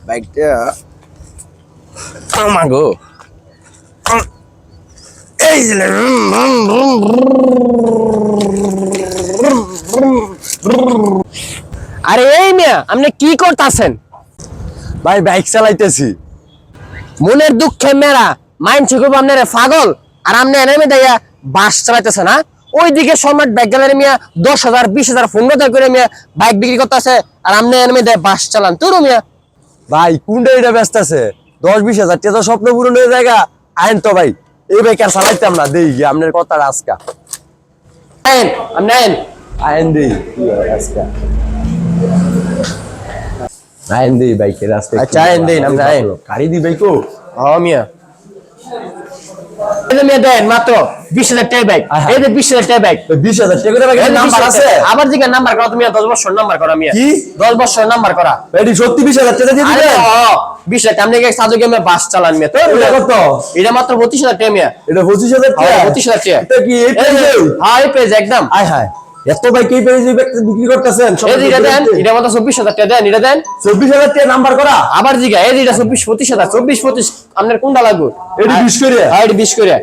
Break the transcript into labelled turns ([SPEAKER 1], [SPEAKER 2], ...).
[SPEAKER 1] বাইকটা আমাগো এই যে
[SPEAKER 2] আরে এই মিয়া আপনি কি করতেছেন?
[SPEAKER 1] ভাই বাইক চালাইতেছি।
[SPEAKER 2] মনের দুঃখে মেরা মাইন্ড করবো আপনার পাগল, আর আপনি এনে দেয়া বাস চালাইতেছে না? ওইদিকে সম্রাট বাইক গ্যালারি মিয়া 10,000 20,000 15,000 করে মিয়া বাইক বিক্রি করতেছে, আর আপনি এনে দেয়া বাস চালান তোর মিয়া।
[SPEAKER 1] ভাই কোনটা এটা ব্যস্ত আছে? 10-20 হাজার টাকা স্বপ্ন পূরণ হয়ে জায়গা আইন তো ভাই। এই বাইক আর চালাইতাম না। দেই গিয়ে আপনার কথা আজকা
[SPEAKER 2] আইন আপনি আইন
[SPEAKER 1] আইন দেই আজকা আইন দেই বাইকের আজকে।
[SPEAKER 2] আচ্ছা আইন দেন, আপনি আইন
[SPEAKER 1] গাড়ি দি বাইকো।
[SPEAKER 2] মিয়া এই যে মিয়া দেন মাত্র 20,000 টাকা বাইক, এই যে 20,000 টাকা বাইক
[SPEAKER 1] 20,000 টাকা করে বাইকের নাম্বার আছে?
[SPEAKER 2] আবার দিকে নাম্বার করা তুমি 10 বছর নাম্বার করা মিয়া।
[SPEAKER 1] কি
[SPEAKER 2] 10 বছর নাম্বার করা?
[SPEAKER 1] এটি সত্যি 20,000 টাকা দিয়ে দিবেন?
[SPEAKER 2] 20,000 টাকা। আপনি কি সাজু গেমে বাস চালান মিয়া? তো
[SPEAKER 1] এটা কত?
[SPEAKER 2] এটা মাত্র 25,000 টাকা মিয়া।
[SPEAKER 1] এটা 25,000 টাকা?
[SPEAKER 2] 25,000 টাকা।
[SPEAKER 1] এটা কি এই পেজে?
[SPEAKER 2] হ্যাঁ এই পেজ একদম।
[SPEAKER 1] আয় হায়, এত বাইক এই পেজে বিক্রি করতেছেন?
[SPEAKER 2] এই যে এটা দেন, এটা মাত্র 24,000 টাকা দেন, এটা দেন।
[SPEAKER 1] 24,000 টাকা নাম্বার করা?
[SPEAKER 2] আবার জিগা এই যে এটা 24 25,000 24 25 আপনার কোনটা লাগবে?
[SPEAKER 1] এটি 20 করে?
[SPEAKER 2] হ্যাঁ এটা 20 করে।